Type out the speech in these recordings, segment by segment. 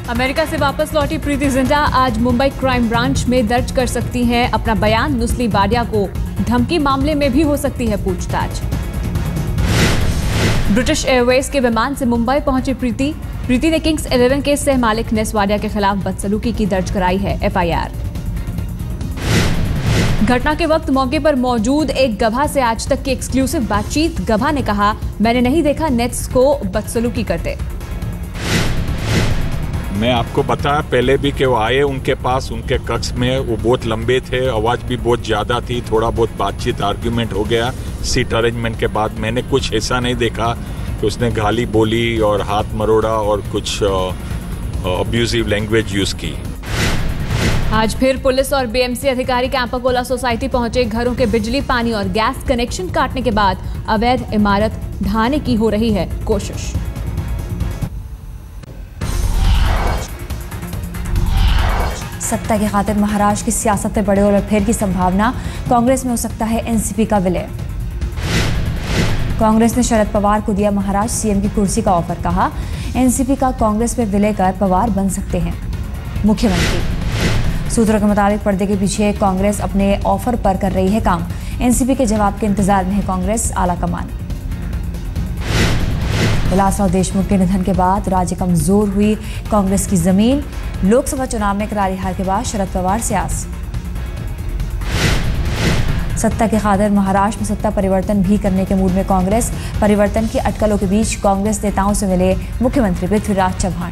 America से वापस लौटी प्रीति जिंटा आज मुंबई क्राइम ब्रांच में दर्ज कर सकती हैं अपना बयान। नुस्ली वाडिया को धमकी मामले में भी हो सकती है पूछताछ। ब्रिटिश एयरवेज के विमान से मुंबई पहुंची प्रीति ने किंग्स 11 के सह मालिक नेस वाडिया के खिलाफ बदसलूकी की दर्ज कराई है एफआईआर। घटना के वक्त मौके पर मौजूद एक गवाह से आज तक की एक्सक्लूसिव बातचीत। गवाह ने कहा, मैंने नहीं देखा नेट्स को बदसलूकी करते। मैं आपको बताया पहले भी कि वो आए, उनके पास उनके कक्ष में वो बहुत लंबे थे, आवाज़ भी बहुत ज़्यादा थी, थोड़ा बहुत बातचीत आर्ग्यूमेंट हो गया। सीट अरेंजमेंट के बाद मैंने कुछ ऐसा नहीं देखा कि उसने गाली बोली और हाथ मरोड़ा और कुछ अब्यूजिव लैंग्वेज यूज़ की। आज फिर पुलिस और बीएमसी अधिकारी कैंपाकोला सोसाइटी पहुंचे। घरों के बिजली, पानी और गैस कनेक्शन काटने के बाद अवैध इमारत ढहाने की हो रही है कोशिश। सत्ता की खातिर महाराष्ट्र की सियासत में बड़े उलटफेर की संभावना। कांग्रेस में हो सकता है एनसीपी का विलय। कांग्रेस ने शरद पवार को दिया महाराष्ट्र सीएम की कुर्सी का ऑफर। कहा, एनसीपी का कांग्रेस में विलय कर पवार बन सकते हैं मुख्यमंत्री। सूत्रों के मुताबिक पर्दे के पीछे कांग्रेस अपने ऑफर पर कर रही है काम। एनसीपी के जवाब के इंतजार में है कांग्रेस आला कमान। विलासराव देशमुख के निधन के बाद राज्य कमजोर हुई कांग्रेस की जमीन। लोकसभा चुनाव में करारी हार के बाद शरद पवार से आस। सत्ता के खातिर महाराष्ट्र में सत्ता परिवर्तन भी करने के मूड में कांग्रेस। परिवर्तन की अटकलों के बीच कांग्रेस नेताओं से मिले मुख्यमंत्री पृथ्वीराज चव्हाण।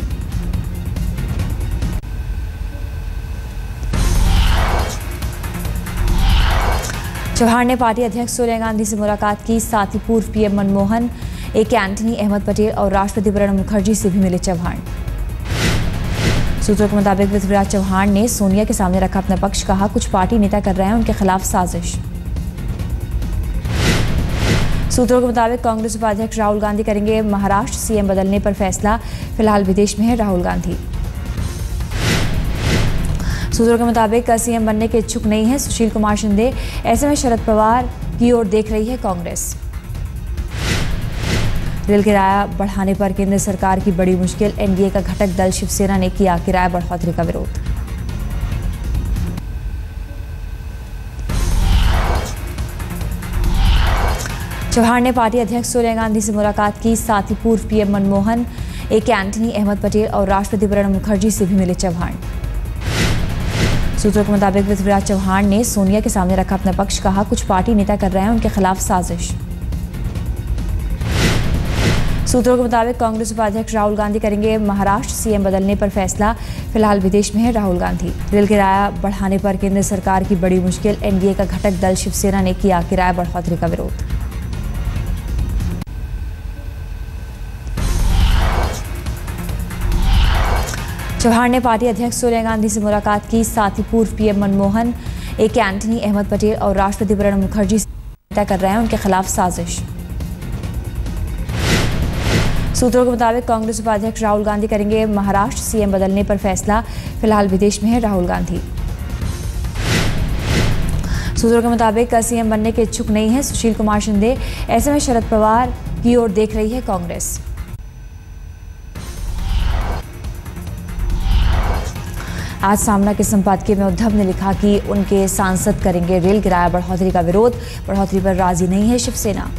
चव्हाण ने पार्टी अध्यक्ष सोनिया गांधी से मुलाकात की। साथ ही पूर्व पीएम मनमोहन, ए.के. एंटनी, अहमद पटेल और राष्ट्रपति प्रणब मुखर्जी से भी मिले चव्हाण। सूत्रों के मुताबिक पृथ्वीराज चव्हाण ने सोनिया के सामने रखा अपना पक्ष। कहा, कुछ पार्टी नेता कर रहे हैं उनके खिलाफ साजिश। सूत्रों के मुताबिक कांग्रेस उपाध्यक्ष राहुल गांधी करेंगे महाराष्ट्र सीएम बदलने पर फैसला। फिलहाल विदेश में है राहुल गांधी। सूत्रों के मुताबिक सीएम बनने के इच्छुक नहीं है सुशील कुमार शिंदे। ऐसे में शरद पवार की ओर देख रही है कांग्रेस। रेल किराया बढ़ाने पर केंद्र सरकार की बड़ी मुश्किल। एनडीए का घटक दल शिवसेना ने किया किराया बढ़ोतरी का विरोध। चव्हाण ने पार्टी अध्यक्ष सोनिया गांधी से मुलाकात की। साथ ही पूर्व पीएम मनमोहन, ए.के. एंटनी, अहमद पटेल और राष्ट्रपति प्रणब मुखर्जी से भी मिले चव्हाण। सूत्रों के मुताबिक पृथ्वीराज चव्हाण ने सोनिया के सामने रखा अपना पक्ष। कहा, कुछ पार्टी नेता कर रहे हैं उनके खिलाफ साजिश। सूत्रों के मुताबिक कांग्रेस उपाध्यक्ष राहुल गांधी करेंगे महाराष्ट्र सीएम बदलने पर फैसला। फिलहाल विदेश में है राहुल गांधी। रेल किराया बढ़ाने पर केंद्र सरकार की बड़ी मुश्किल। एनडीए का घटक दल शिवसेना ने किया किराया बढ़ोतरी का विरोध। चव्हाण ने पार्टी अध्यक्ष सोनिया गांधी से मुलाकात की। साथ ही पूर्व पीएम मनमोहन, ए.के. एंटनी, अहमद पटेल और राष्ट्रपति प्रणब मुखर्जी नेता कर रहे हैं उनके खिलाफ साजिश। सूत्रों के मुताबिक कांग्रेस उपाध्यक्ष राहुल गांधी करेंगे महाराष्ट्र सीएम बदलने पर फैसला। फिलहाल विदेश में है राहुल गांधी। सूत्रों के मुताबिक सीएम बनने के इच्छुक नहीं है सुशील कुमार शिंदे। ऐसे में शरद पवार की ओर देख रही है कांग्रेस। आज सामना के संपादकीय में उद्धव ने लिखा कि उनके सांसद करेंगे रेल किराया बढ़ोतरी का विरोध। बढ़ोतरी पर राजी नहीं है शिवसेना।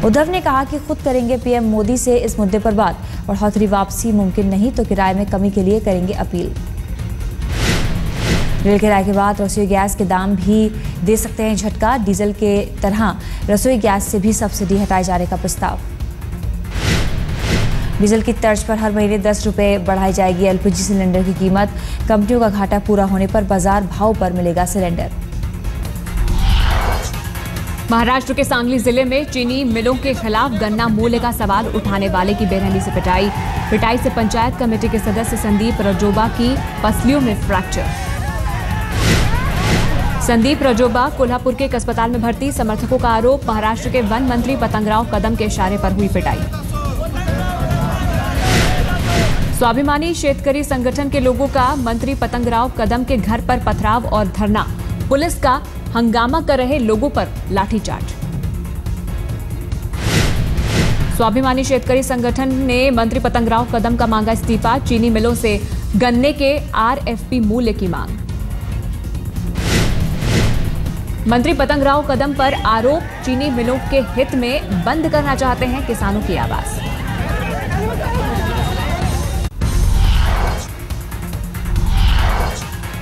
उद्धव ने कहा कि खुद करेंगे पीएम मोदी से इस मुद्दे पर बात। बढ़ोतरी वापसी मुमकिन नहीं तो किराए में कमी के लिए करेंगे अपील। रेल किराए के बाद रसोई गैस के दाम भी दे सकते हैं झटका। डीजल के तरह रसोई गैस से भी सब्सिडी हटाए जाने का प्रस्ताव। डीजल की तर्ज पर हर महीने 10 रुपये बढ़ाई जाएगी एलपीजी सिलेंडर की कीमत। कंपनियों का घाटा पूरा होने पर बाजार भाव पर मिलेगा सिलेंडर। महाराष्ट्र के सांगली जिले में चीनी मिलों के खिलाफ गन्ना मूल्य का सवाल उठाने वाले की बेरहमी से पिटाई से पंचायत कमेटी के सदस्य संदीप रजोबा की पसलियों में फ्रैक्चर। संदीप रजोबा कोल्हापुर के एक अस्पताल में भर्ती। समर्थकों का आरोप, महाराष्ट्र के वन मंत्री पतंगराव कदम के इशारे पर हुई पिटाई। स्वाभिमानी शेतकरी संगठन के लोगों का मंत्री पतंगराव कदम के घर पर पथराव और धरना। पुलिस का हंगामा कर रहे लोगों पर लाठीचार्ज। स्वाभिमानी शेतकरी संगठन ने मंत्री पतंगराव कदम का मांगा इस्तीफा। चीनी मिलों से गन्ने के आरएफपी मूल्य की मांग। मंत्री पतंगराव कदम पर आरोप, चीनी मिलों के हित में बंद करना चाहते हैं किसानों की आवाज।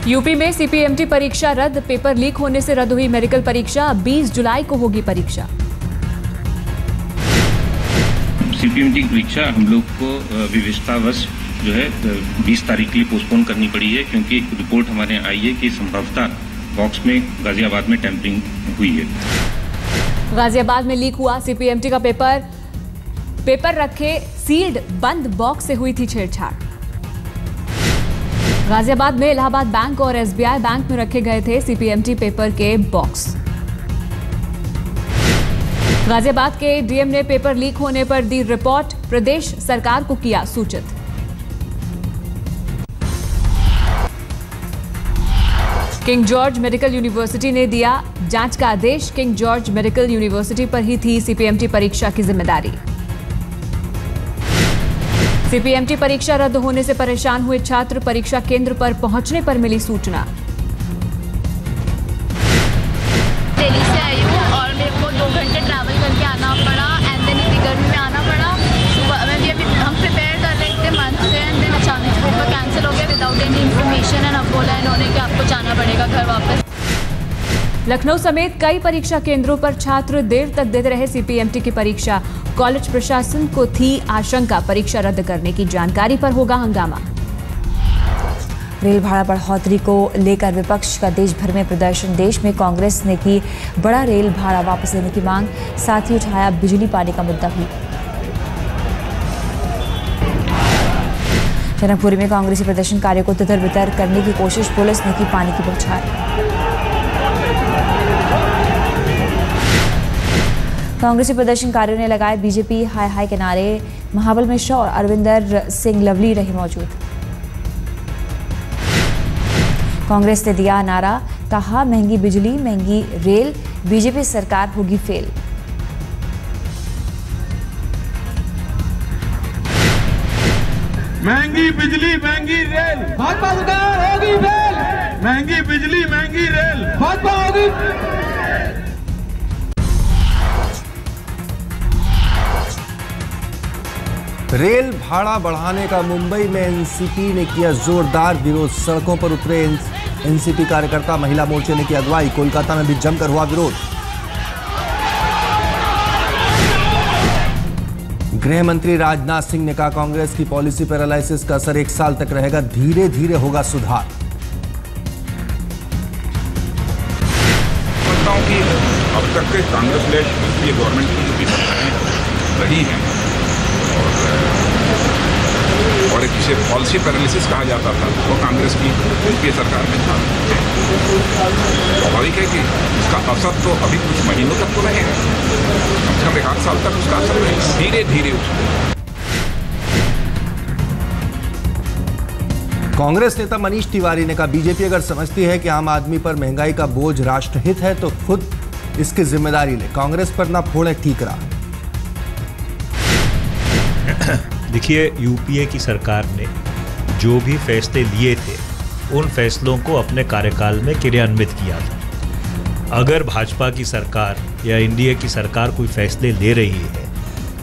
यूपी में सीपीएमटी परीक्षा रद्द, पेपर लीक होने से रद्द हुई मेडिकल परीक्षा। 20 जुलाई को होगी परीक्षा। सीपीएमटी की परीक्षा हम लोग को विविधतावश जो है 20 तारीख के लिए पोस्टपोन करनी पड़ी है, क्योंकि एक रिपोर्ट हमारे आई है कि संभवतः बॉक्स में गाजियाबाद में टैंपरिंग हुई है। गाजियाबाद में लीक हुआ सीपीएमटी का पेपर रखे सील्ड बंद बॉक्स से हुई थी छेड़छाड़। गाजियाबाद में इलाहाबाद बैंक और एसबीआई बैंक में रखे गए थे सीपीएमटी पेपर के बॉक्स। गाजियाबाद के डीएम ने पेपर लीक होने पर दी रिपोर्ट, प्रदेश सरकार को किया सूचित। किंग जॉर्ज मेडिकल यूनिवर्सिटी ने दिया जांच का आदेश। किंग जॉर्ज मेडिकल यूनिवर्सिटी पर ही थी सीपीएमटी परीक्षा की जिम्मेदारी। सीपीएमटी परीक्षा रद्द होने से परेशान हुए छात्र, परीक्षा केंद्र पर पहुंचने पर मिली सूचना। दिल्ली से आई हूँ और मेरे को 2 घंटे ट्रैवल करके आना पड़ा एंड देन इतनी गर्मी में आना पड़ा। सुबह में भी अभी हम प्रिपेयर कर रहे थे मंथ से एंड देन अचानक से पेपर कैंसिल हो गया विदाउट एनी इन्फॉर्मेशन एंड अब बोला इन्होंने कि आपको जाना पड़ेगा घर वापस। लखनऊ समेत कई परीक्षा केंद्रों पर छात्र देर तक देते रहे सीपीएमटी की परीक्षा। कॉलेज प्रशासन को थी आशंका परीक्षा रद्द करने की, जानकारी पर होगा हंगामा। रेल भाड़ा बढ़ोतरी को लेकर विपक्ष का देश भर में प्रदर्शन। देश में कांग्रेस ने की बड़ा रेल भाड़ा वापस लेने की मांग, साथ ही उठाया बिजली पानी का मुद्दा भी। जनकपुरी में कांग्रेसी प्रदर्शनकारियों को तितर-बितर करने की कोशिश, पुलिस ने की पानी की बौछार। कांग्रेसी प्रदर्शनकारियों ने लगाए बीजेपी हाय हाय के नारे। महाबल मिश्रा और अरविंदर सिंह लवली रहे मौजूद। कांग्रेस ने दिया नारा, कहा महंगी बिजली महंगी रेल, बीजेपी सरकार होगी फेल। महंगी बिजली महंगी रेल, भाजपा सरकार होगी फेल। महंगी बिजली महंगी रेल, भाजपा होगी। रेल भाड़ा बढ़ाने का मुंबई में एनसीपी ने किया जोरदार विरोध। सड़कों पर उतरे एनसीपी कार्यकर्ता, महिला मोर्चे ने की अगुवाई। कोलकाता में भी जमकर हुआ विरोध। गृह मंत्री राजनाथ सिंह ने कहा, कांग्रेस की पॉलिसी पैरालाइसिस का असर 1 साल तक रहेगा, धीरे धीरे होगा सुधार। कि अब तक के कांग्रेस लेड गवर्नमेंट की सरकारें रही हैं और एक जिसे पॉलिसी पैरालिसिस कहा जाता था वो कांग्रेस की यूपीए सरकार में था। स्वाभाविक है कि इसका असर तो अभी कुछ महीनों तक तो रहेगा, कम से कम 1 साल तक उसका असर रहेगा, धीरे धीरे उसको। कांग्रेस नेता मनीष तिवारी ने कहा, बीजेपी अगर समझती है कि आम आदमी पर महंगाई का बोझ राष्ट्रहित है तो खुद इसकी जिम्मेदारी ले, कांग्रेस पर ना फोड़े ठीकरा। देखिए, यूपीए की सरकार ने जो भी फैसले लिए थे उन फैसलों को अपने कार्यकाल में क्रियान्वित किया था। अगर भाजपा की सरकार या एनडीए की सरकार कोई फैसले ले रही है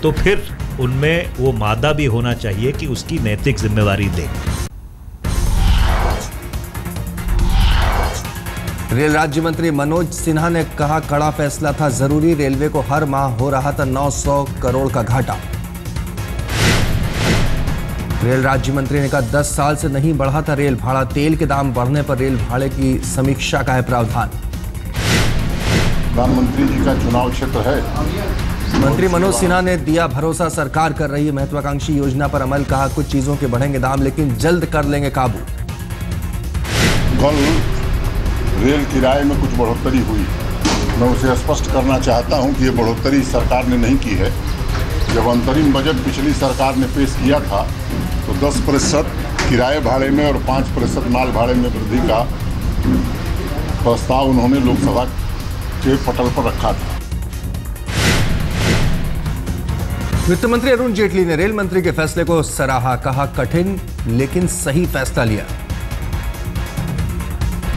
तो फिर उनमें वो मादा भी होना चाहिए कि उसकी नैतिक जिम्मेवारी ले। रेल राज्य मंत्री मनोज सिन्हा ने कहा, कड़ा फैसला था जरूरी, रेलवे को हर माह हो रहा था 900 करोड़ का घाटा। रेल राज्य मंत्री ने कहा, 10 साल से नहीं बढ़ा था रेल भाड़ा, तेल के दाम बढ़ने पर रेल भाड़े की समीक्षा का है प्रावधान। प्रधानमंत्री जी का चुनाव क्षेत्र है। मंत्री मनोज सिन्हा ने दिया भरोसा, सरकार कर रही है महत्वाकांक्षी योजना पर अमल। कहा, कुछ चीजों के बढ़ेंगे दाम लेकिन जल्द कर लेंगे काबू। कल रेल किराए में कुछ बढ़ोतरी हुई, मैं उसे स्पष्ट करना चाहता हूं कि ये बढ़ोतरी सरकार ने नहीं की है। जब अंतरिम बजट पिछली सरकार ने पेश किया था तो 10% किराए भाड़े में और 5% माल भाड़े में वृद्धि का प्रस्ताव उन्होंने लोकसभा के पटल पर रखा था। वित्त मंत्री अरुण जेटली ने रेल मंत्री के फैसले को सराहा, कहा कठिन लेकिन सही फैसला लिया।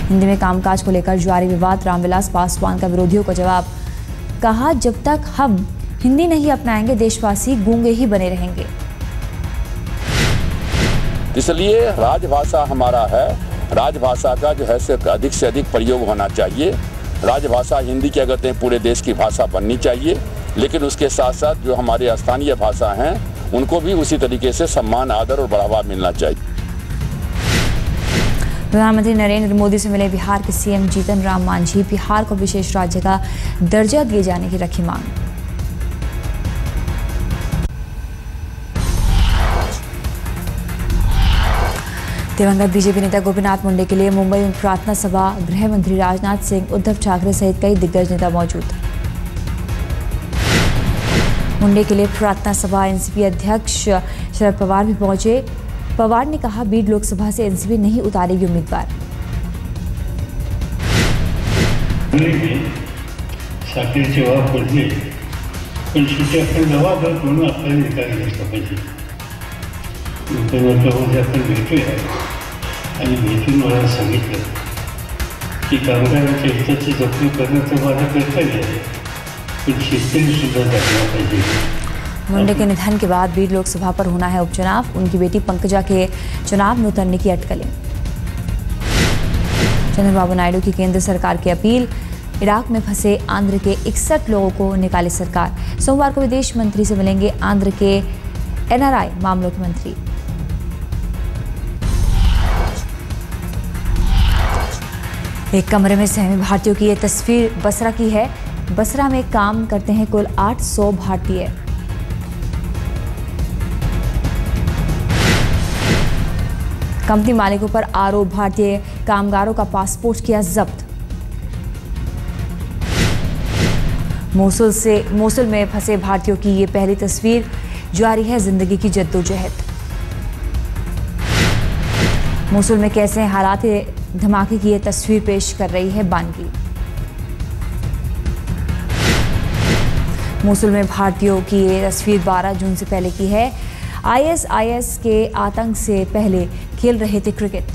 हिंदी में कामकाज को लेकर जारी विवाद, रामविलास पासवान का विरोधियों को जवाब, कहा जब तक हम हिंदी नहीं अपनाएंगे देशवासी गूंगे ही बने रहेंगे। इसलिए राजभाषा हमारा है, राजभाषा का जो है अधिक से अधिक प्रयोग होना चाहिए। राजभाषा हिंदी की अगर पूरे देश की भाषा बननी चाहिए, लेकिन उसके साथ साथ जो हमारे स्थानीय भाषा हैं उनको भी उसी तरीके से सम्मान, आदर और बढ़ावा मिलना चाहिए। प्रधानमंत्री नरेंद्र मोदी से मिले बिहार के सीएम जीतन राम मांझी, बिहार को विशेष राज्य का दर्जा दिए जाने की रखी मांग। दिवंगत बीजेपी नेता गोपीनाथ मुंडे के लिए मुंबई में प्रार्थना सभा, गृह मंत्री राजनाथ सिंह, उद्धव ठाकरे सहित कई दिग्गज नेता मौजूद। मुंडे के लिए प्रार्थना सभा एनसीपी अध्यक्ष शरद पवार भी पहुंचे। पवार ने कहा बीड लोकसभा से एनसीपी नहीं उतारेगी उम्मीदवार। साखरेची वाफ पडली पण शेवटी आपण जबाबदार करून आपल्याला निकाल घेतला पाहिजे. मुख्यमंत्र्यांमध्ये आपण भेटूया आणि भेटून मला सांगितलं की कामगारांच्या हिताची जपणूक करण्याचं माझं कर्तव्य आहे, पण शेतकरी सुद्धा जगला पाहिजे। मुंडे के निधन के बाद बीड लोकसभा पर होना है उपचुनाव, उनकी बेटी पंकजा के चुनाव में उतरने की अटकलें। चंद्रबाबू नायडू की केंद्र सरकार की अपील, इराक में फंसे आंध्र के 61 लोगों को निकाले सरकार। सोमवार को विदेश मंत्री से मिलेंगे आंध्र के एनआरआई मामलों के मंत्री। एक कमरे में सहमे भारतीयों की ये तस्वीर बसरा की है। बसरा में काम करते हैं कुल 800 भारतीय। कंपनी मालिकों पर आरोप, भारतीय कामगारों का पासपोर्ट किया जब्त। मोसुल में फंसे भारतीयों की ये पहली तस्वीर, जारी है जिंदगी की जद्दोजहद। मोसुल में कैसे हालात धमाके की ये तस्वीर पेश कर रही है बानगी। मोसुल में भारतीयों की ये तस्वीर 12 जून से पहले की है। आईएसआईएस के आतंक से पहले खेल रहे थे क्रिकेट।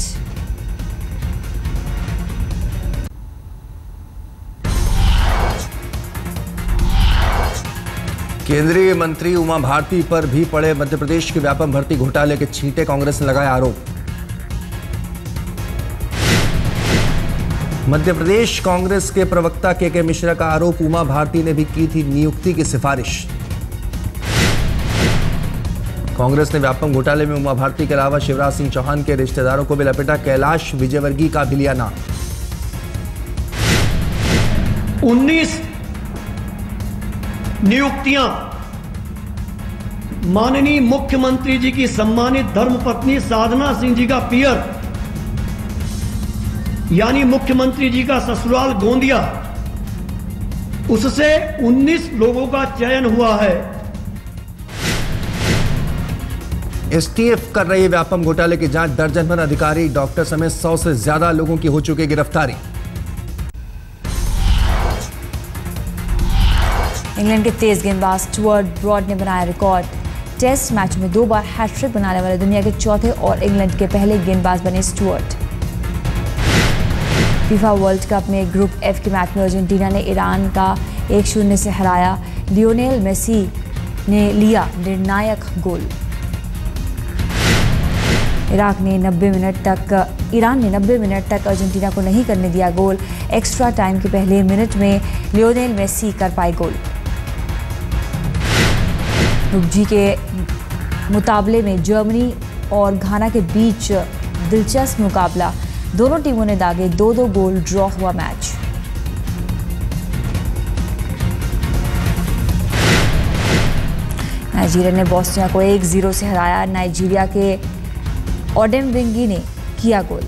केंद्रीय मंत्री उमा भारती पर भी पड़े मध्य प्रदेश के व्यापम भर्ती घोटाले के छींटे, कांग्रेस ने लगाए आरोप। मध्य प्रदेश कांग्रेस के प्रवक्ता के मिश्रा का आरोप, उमा भारती ने भी की थी नियुक्ति की सिफारिश। कांग्रेस ने व्यापम घोटाले में उमा भारती के अलावा शिवराज सिंह चौहान के रिश्तेदारों को भी लपेटा, कैलाश विजयवर्गीय का भी लिया नाम। 19 नियुक्तियां माननीय मुख्यमंत्री जी की सम्मानित धर्मपत्नी साधना सिंह जी का पियर यानी मुख्यमंत्री जी का ससुराल गोंदिया, उससे 19 लोगों का चयन हुआ है। एसटीएफ कर रही व्यापम घोटाले की जांच, दर्जन भर अधिकारी, डॉक्टर समेत 100 से ज्यादा लोगों की हो चुकी गिरफ्तारी। इंग्लैंड के तेज गेंदबाज स्टुअर्ट ब्रॉड ने बनाया रिकॉर्ड। टेस्ट मैच में 2 बार हैट्रिक बनाने वाले दुनिया के चौथे और इंग्लैंड के पहले गेंदबाज बने स्टुअर्ट। फीफा वर्ल्ड कप में ग्रुप एफ के मैच में अर्जेंटीना ने ईरान का 1-0 से हराया। लियोनेल मेसी ने लिया निर्णायक गोल। ईरान ने 90 मिनट तक अर्जेंटीना को नहीं करने दिया गोल। एक्स्ट्रा टाइम के पहले मिनट में लियोनेल मेसी कर पाए गोल। ग्रुप जी के मुकाबले में जर्मनी और घाना के बीच दिलचस्प मुकाबला, दोनों टीमों ने दागे 2-2 गोल, ड्रॉ हुआ मैच। नाइजीरिया ने बोस्निया को 1-0 से हराया। नाइजीरिया के ओडेमविंगी ने किया गोल।